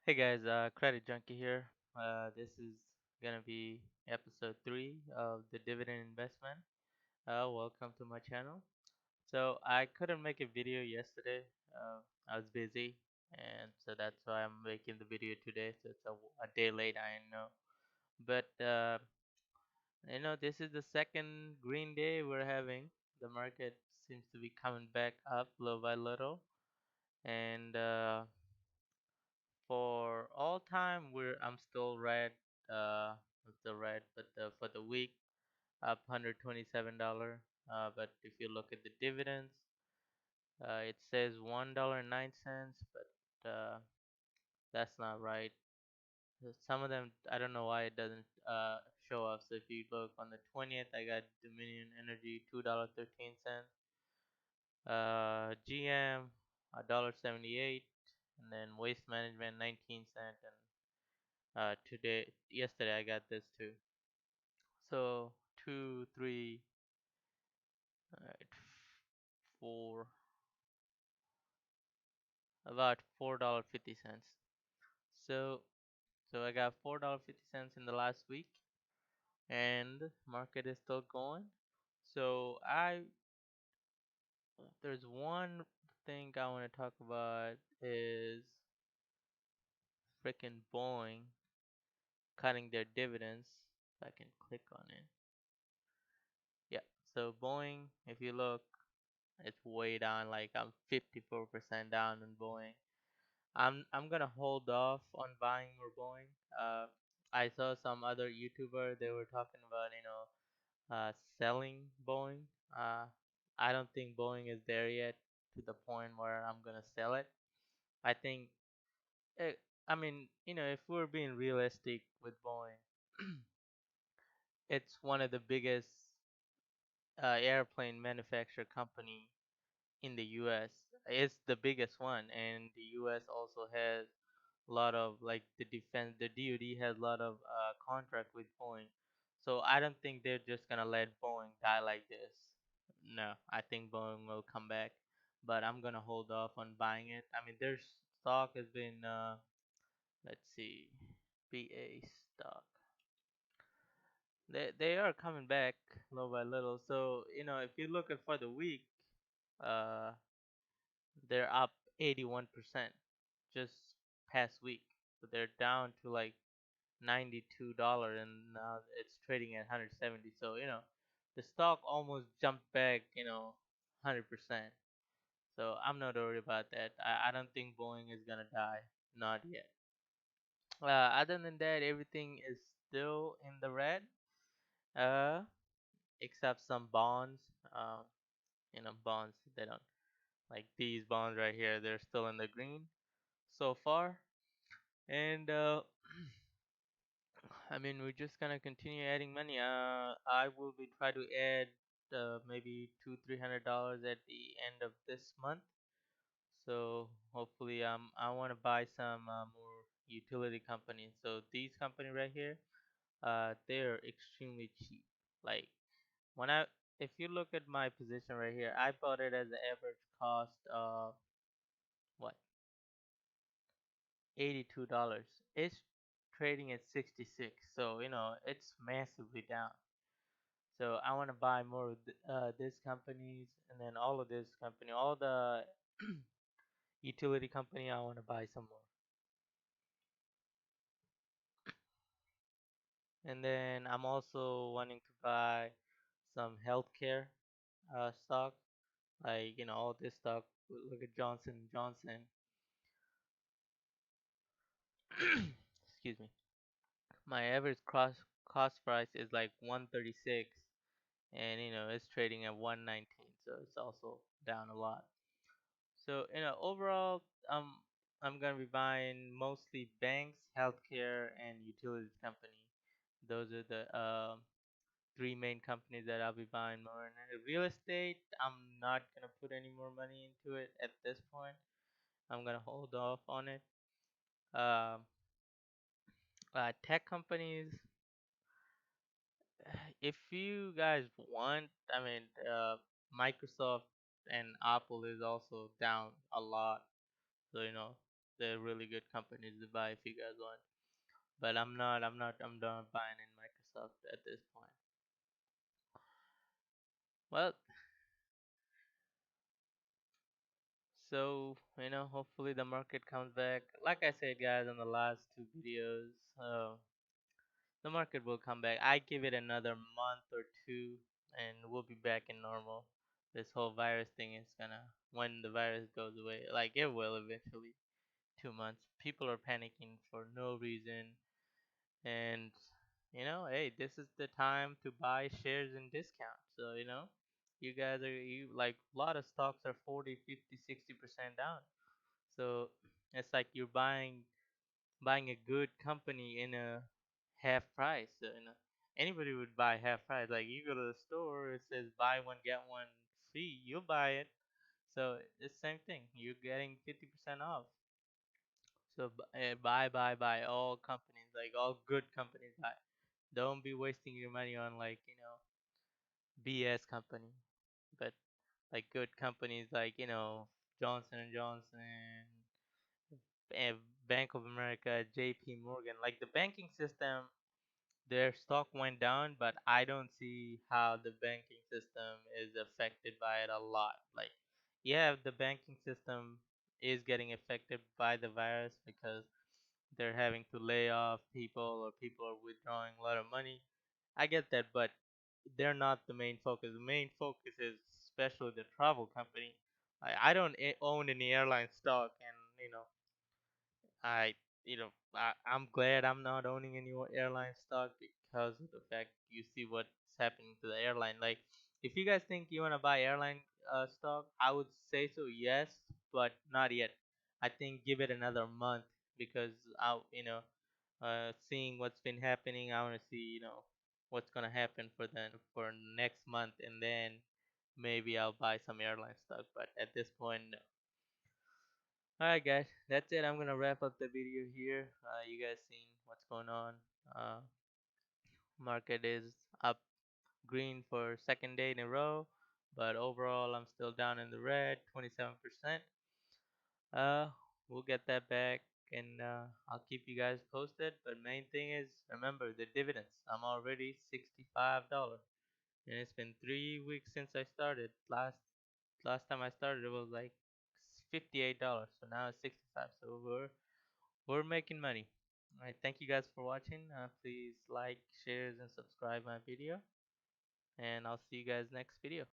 Hey guys, Credit Junkie here. This is gonna be episode 3 of the Dividend Investment. Welcome to my channel. So I couldn't make a video yesterday. I was busy, and so that's why I'm making the video today. So it's a day late, I know. But this is the second green day we're having. The market seems to be coming back up little by little, and for all time, I'm still red. I'm still red, but for the week, up $127. But if you look at the dividends, it says $1.09, but that's not right. Some of them, I don't know why it doesn't show up. So if you look on the 20th, I got Dominion Energy $2.13, GM $1.78, and then Waste Management 19 cents, and yesterday I got this too. So two, three, alright, four, about $4.50. So I got $4.50 in the last week, and market is still going. So there's one thing I want to talk about is freaking Boeing cutting their dividends. If I can click on it, yeah. So Boeing, if you look, it's way down. Like I'm 54% down in Boeing. I'm gonna hold off on buying more Boeing. I saw some other YouTuber, they were talking about selling Boeing. Uh, I don't think Boeing is there yet to the point where I'm gonna sell it. I think it, I mean if we're being realistic with Boeing, it's one of the biggest airplane manufacturer company in the US. It's the biggest one, and the US also has a lot of like the DoD has a lot of contract with Boeing. So I don't think they're just gonna let Boeing die like this. No, I think Boeing will come back, but I'm gonna hold off on buying it. I mean, their stock has been let's see, BA stock. They are coming back little by little. So if you look at for the week, uh, they're up 81% just past week. So they're down to like $92, and now it's trading at 170. So the stock almost jumped back 100%. So I'm not worried about that. I don't think Boeing is gonna die, not yet. Other than that, everything is still in the red, uh, except some bonds. Um, bonds, they don't, like these bonds right here. They're still in the green so far, and I mean, we're just gonna continue adding money. I will be try to add maybe $200-300 at the end of this month. So hopefully, I want to buy some more utility companies. So these company right here, they're extremely cheap. Like when if you look at my position right here, I bought it as an average cost of what, $82. It's trading at 66, so it's massively down. So I want to buy more of these companies, and then all of this company, all the utility company. I want to buy some more, and then I'm also wanting to buy some healthcare stock, like all this stock. Look at Johnson Johnson. Excuse me. My average cost price is like 136, and it's trading at 119, so it's also down a lot. So overall, I'm gonna be buying mostly banks, healthcare, and utilities company. Those are the three main companies that I'll be buying more. And real estate, I'm not gonna put any more money into it at this point. I'm gonna hold off on it. Um, Tech companies, if you guys want, I mean, Microsoft and Apple is also down a lot. So They're really good companies to buy if you guys want. But I'm done buying in Microsoft at this point. Well, so hopefully the market comes back. Like I said, guys, on the last two videos, the market will come back. I give it another month or two, and we'll be back in normal. This whole virus thing is gonna, when the virus goes away, like it will eventually. 2 months. People are panicking for no reason, and hey, this is the time to buy shares in discount. So you guys are you like a lot of stocks are 40, 50, 60% down. So it's like you're buying a good company in a half price. So, anybody would buy half price. Like you go to the store, it says buy one get one free. You'll buy it. So it's the same thing. You're getting 50% off. So buy all companies, like all good companies. Buy. Don't be wasting your money on like BS company, but like good companies like Johnson and Johnson, and Bank of America, J.P. Morgan. Like the banking system, their stock went down, but I don't see how the banking system is affected by it a lot. Like, yeah, the banking system is getting affected by the virus because they're having to lay off people or people are withdrawing a lot of money. I get that, but they're not the main focus. The main focus is especially the travel company. I don't own any airline stock, and I, I'm glad I'm not owning any more airline stock because of the fact you see what's happening to the airline. Like, if you guys think you want to buy airline stock, I would say so, yes, but not yet. I think give it another month because seeing what's been happening, I want to see, what's gonna happen for next month, and then maybe I'll buy some airline stock. But at this point, no. Alright guys, that's it. I'm gonna wrap up the video here. You guys seen what's going on. Uh, Market is up green for second day in a row, but overall I'm still down in the red, 27%. Uh, we'll get that back, and I'll keep you guys posted. But main thing is remember the dividends. I'm already $65, and it's been 3 weeks since I started. Last time I started it was like $58, so now it's 65. So we're making money. All right, thank you guys for watching. Please like, shares, and subscribe my video, and I'll see you guys next video.